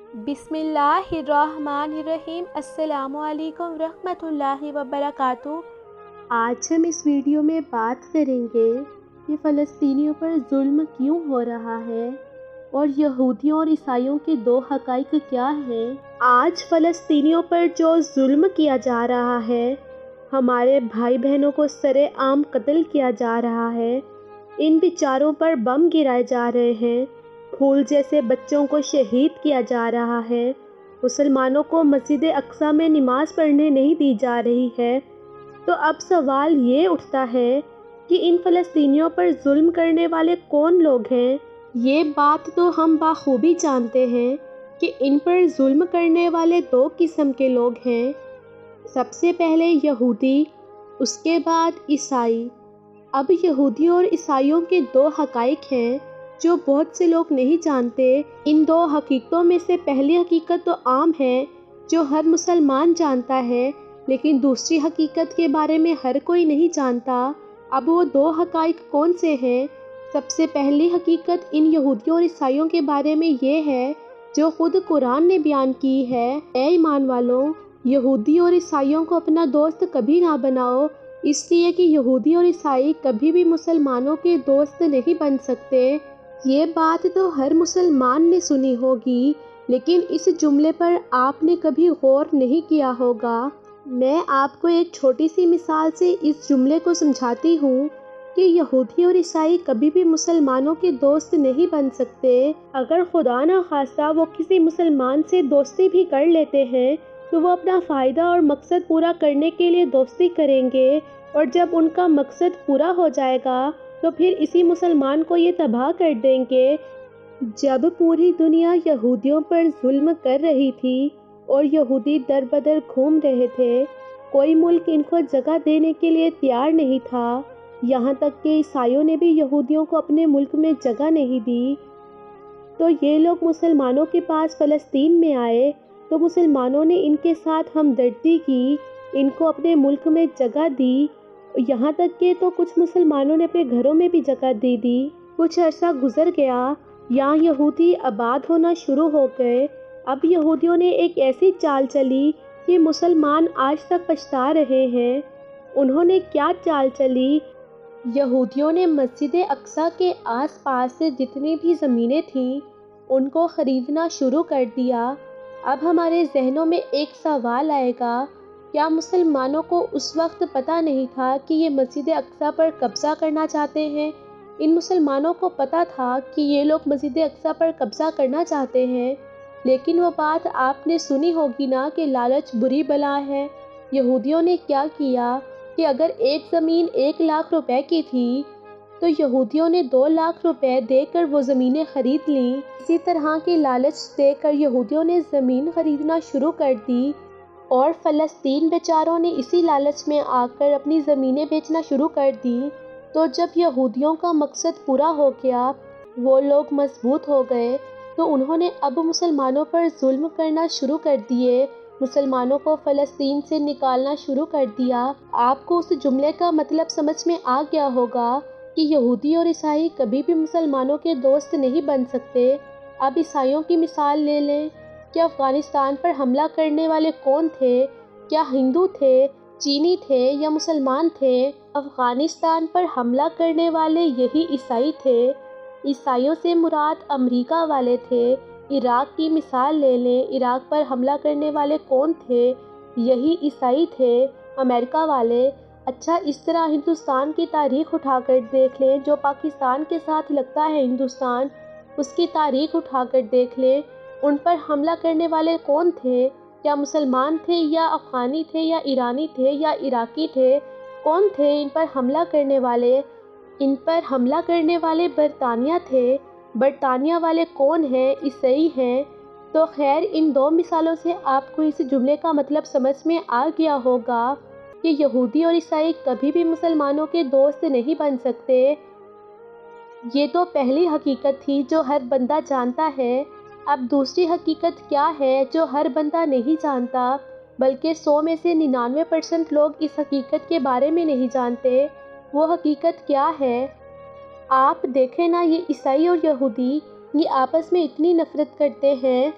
बिस्मिल्लाहिर्रहमानिर्रहीम। अस्सलामु अलैकुम रहमतुल्लाहि व बरकातुहू। आज हम इस वीडियो में बात करेंगे कि फ़लस्तीनियों पर जुल्म क्यों हो रहा है और यहूदियों और ईसाइयों के दो हक़ाइक़ क्या हैं। आज फ़लस्तीनियों पर जो जुल्म किया जा रहा है, हमारे भाई बहनों को सरेआम कत्ल किया जा रहा है, इन बेचारों पर बम गिराए जा रहे हैं, फूल जैसे बच्चों को शहीद किया जा रहा है, मुसलमानों को मस्जिद अक्सा में नमाज पढ़ने नहीं दी जा रही है, तो अब सवाल ये उठता है कि इन फ़लस्तीनियों पर जुल्म करने वाले कौन लोग हैं। ये बात तो हम बाखूबी जानते हैं कि इन पर जुल्म करने वाले दो किस्म के लोग हैं। सबसे पहले यहूदी, उसके बाद ईसाई। अब यहूदियों और ईसाइयों के दो हक़ाइक़ हैं जो बहुत से लोग नहीं जानते। इन दो हकीकतों में से पहली हकीकत तो आम है जो हर मुसलमान जानता है, लेकिन दूसरी हकीकत के बारे में हर कोई नहीं जानता। अब वो दो हक़ाइक़ कौन से हैं? सबसे पहली हकीकत इन यहूदियों और ईसाइयों के बारे में ये है जो खुद कुरान ने बयान की है। ऐ ईमान वालों, यहूदी और ईसाइयों को अपना दोस्त कभी ना बनाओ, इसलिए कि यहूदी और ईसाई कभी भी मुसलमानों के दोस्त नहीं बन सकते। ये बात तो हर मुसलमान ने सुनी होगी, लेकिन इस जुमले पर आपने कभी गौर नहीं किया होगा। मैं आपको एक छोटी सी मिसाल से इस जुमले को समझाती हूँ कि यहूदी और ईसाई कभी भी मुसलमानों के दोस्त नहीं बन सकते। अगर खुदा न खास्ता वो किसी मुसलमान से दोस्ती भी कर लेते हैं तो वो अपना फ़ायदा और मकसद पूरा करने के लिए दोस्ती करेंगे, और जब उनका मकसद पूरा हो जाएगा तो फिर इसी मुसलमान को ये तबाह कर देंगे। जब पूरी दुनिया यहूदियों पर जुल्म कर रही थी और यहूदी दर बदर घूम रहे थे, कोई मुल्क इनको जगह देने के लिए तैयार नहीं था। यहाँ तक कि ईसाइयों ने भी यहूदियों को अपने मुल्क में जगह नहीं दी। तो ये लोग मुसलमानों के पास फ़लस्तीन में आए तो मुसलमानों ने इनके साथ हमदर्दी की, इनको अपने मुल्क में जगह दी। यहाँ तक कि तो कुछ मुसलमानों ने अपने घरों में भी जगह दे दी। कुछ अरसा गुजर गया, यहाँ यहूदी आबाद होना शुरू हो गए। अब यहूदियों ने एक ऐसी चाल चली कि मुसलमान आज तक पछता रहे हैं। उन्होंने क्या चाल चली? यहूदियों ने मस्जिद अक्सा के आसपास से जितनी भी ज़मीनें थीं उनको ख़रीदना शुरू कर दिया। अब हमारे जहनों में एक सवाल आएगा, क्या मुसलमानों को उस वक्त पता नहीं था कि ये मस्जिद अक्सा पर कब्ज़ा करना चाहते हैं? इन मुसलमानों को पता था कि ये लोग मस्जिद अक्सा पर कब्ज़ा करना चाहते हैं, लेकिन वो बात आपने सुनी होगी ना कि लालच बुरी बला है। यहूदियों ने क्या किया कि अगर एक ज़मीन 1 लाख रुपए की थी तो यहूदियों ने 2 लाख रुपए देकर वो ज़मीनें ख़रीद लीं। इसी तरह की लालच देकर यहूदियों ने ज़मीन ख़रीदना शुरू कर दी और फ़लस्तीन बेचारों ने इसी लालच में आकर अपनी ज़मीनें बेचना शुरू कर दी। तो जब यहूदियों का मकसद पूरा हो गया, वो लोग मजबूत हो गए, तो उन्होंने अब मुसलमानों पर जुल्म करना शुरू कर दिए, मुसलमानों को फ़लस्तीन से निकालना शुरू कर दिया। आपको उस जुमले का मतलब समझ में आ गया होगा कि यहूदी और ईसाई कभी भी मुसलमानों के दोस्त नहीं बन सकते। अब ईसाइयों की मिसाल ले लें कि अफ़गानिस्तान पर हमला करने वाले कौन थे? क्या हिंदू थे, चीनी थे या मुसलमान थे? अफ़गानिस्तान पर हमला करने वाले यही ईसाई थे। ईसाइयों से मुराद अमेरिका वाले थे। इराक़ की मिसाल ले लें, इराक़ पर हमला करने वाले कौन थे? यही ईसाई थे, अमेरिका वाले। अच्छा, इस तरह हिंदुस्तान की तारीख़ उठाकर देख लें, जो पाकिस्तान के साथ लगता है हिंदुस्तान, उसकी तारीख़ उठाकर देख लें, उन पर हमला करने वाले कौन थे? क्या मुसलमान थे या अफ़गानी थे या ईरानी थे या इराक़ी थे? कौन थे इन पर हमला करने वाले? इन पर हमला करने वाले बरतानिया थे। बरतानिया वाले कौन हैं? ईसाई हैं। तो खैर, इन दो मिसालों से आपको इस जुमले का मतलब समझ में आ गया होगा कि यहूदी और ईसाई कभी भी मुसलमानों के दोस्त नहीं बन सकते। ये तो पहली हकीकत थी जो हर बंदा जानता है। अब दूसरी हकीकत क्या है जो हर बंदा नहीं जानता, बल्कि 100 में से 99% लोग इस हकीकत के बारे में नहीं जानते। वो हकीकत क्या है? आप देखें ना, ये ईसाई और यहूदी ये आपस में इतनी नफ़रत करते हैं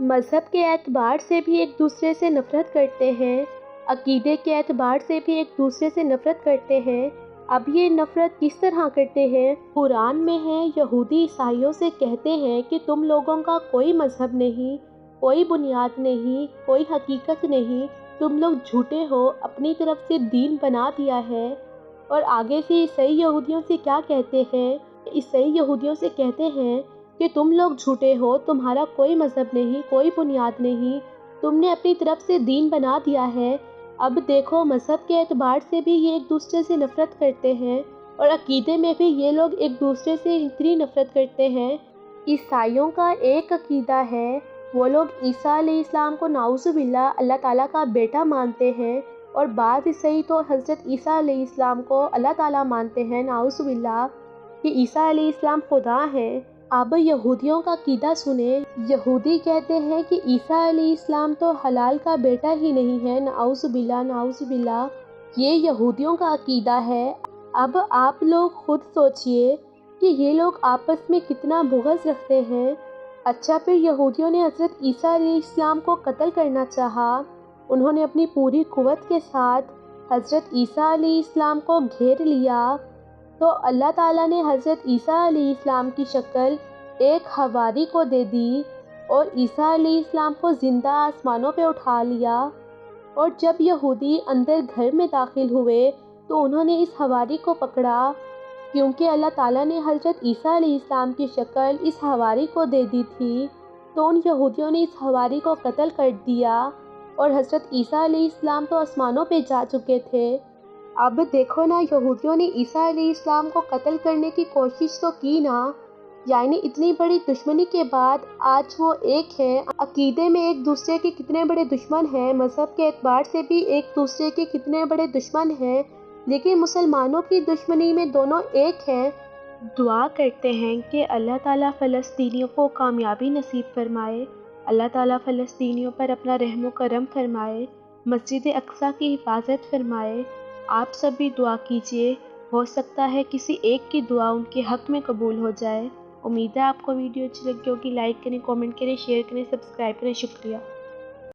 مذہب کے اعتبار سے بھی ایک دوسرے سے نفرت کرتے ہیں، عقیدے کے اعتبار سے بھی ایک دوسرے سے نفرت کرتے ہیں۔ اب یہ نفرت کس طرح کرتے ہیں؟ قرآن میں ہے، یہودی عیسائیوں سے کہتے ہیں کہ تم لوگوں کا کوئی مذہب نہیں، کوئی بنیاد نہیں، کوئی حقیقت نہیں، تم لوگ جھوٹے ہو، اپنی طرف سے دین بنا دیا ہے۔ اور آگے سے عیسائی یہودیوں سے کیا کہتے ہیں؟ عیسائی یہودیوں سے کہتے ہیں کہ تم لوگ جھوٹے ہو، تمہارا کوئی مذہب نہیں، کوئی بنیاد نہیں، تم نے اپنی طرف سے دین بنا دیا ہے۔ اب دیکھو، مذہب کے اعتبار سے بھی یہ ایک دوسرے سے نفرت کرتے ہیں، اور عقیدے میں بھی یہ لوگ ایک دوسرے سے اتنی نفرت کرتے ہیں۔ عیسائیوں کا ایک عقیدہ ہے، وہ لوگ عیسیٰ علیہ السلام کو نعوذ باللہ اللہ تعالیٰ کا بیٹا مانتے ہیں، اور بعض عیسائی تو حضرت عیسیٰ علیہ السلام کو اللہ تعالیٰ مانتے ہیں، نعوذ باللہ، کہ عیسیٰ علیہ السلام خدا ہیں۔ اب یہودیوں کا عقیدہ سنیں۔ یہودی کہتے ہیں کہ عیسیٰ علیہ السلام تو حلال کا بیٹا ہی نہیں ہے، نعوذ باللہ، نعوذ باللہ، یہ یہودیوں کا عقیدہ ہے۔ اب آپ لوگ خود سوچئے کہ یہ لوگ آپس میں کتنا بغض رکھتے ہیں۔ اچھا، پھر یہودیوں نے حضرت عیسیٰ علیہ السلام کو قتل کرنا چاہا، انہوں نے اپنی پوری قوت کے ساتھ حضرت عیسیٰ علیہ السلام کو گھیر لیا، تو اللہ تعالیٰ نے حضرت عیسیٰ علیہ السلام کی شکل ایک حواری کو دے دی، اور عیسیٰ علیہ السلام کو زندہ آسمانوں پہ اٹھا لیا۔ اور جب یہودی اندر گھر میں داخل ہوئے تو انہوں نے اس حواری کو پکڑا، کیونکہ اللہ تعالیٰ نے حضرت عیسیٰ علیہ السلام کی شکل اس حواری کو دے دی تھی، تو ان یہودیوں نے اس حواری کو قتل کر دیا، اور حضرت عیسیٰ علیہ السلام تو آسمانوں پہ جا چکے تھے۔ اب دیکھو نا، یہودیوں نے عیسیٰ علیہ السلام کو قتل کرنے کی کوشش تو کی نا، یعنی اتنی بڑی دشمنی کے بعد آج وہ ایک ہیں۔ عقیدے میں ایک دوسرے کے کتنے بڑے دشمن ہیں، مذہب کے اعتبار سے بھی ایک دوسرے کے کتنے بڑے دشمن ہیں، لیکن مسلمانوں کی دشمنی میں دونوں ایک ہیں۔ دعا کرتے ہیں کہ اللہ تعالیٰ فلسطینیوں کو کامیابی نصیب فرمائے، اللہ تعالیٰ فلسطینیوں پر اپنا رحم و کرم فرمائے، مسجد اقصیٰ کی حفاظت فرمائے۔ آپ سب بھی دعا کیجیے، ہو سکتا ہے کسی ایک کی دعا ان کے حق میں قبول ہو جائے۔ امید ہے آپ کو ویڈیو اچھی لگی ہوگی، لائک کریں، کامنٹ کریں، شیئر کریں، سبسکرائب کریں۔ شکریہ۔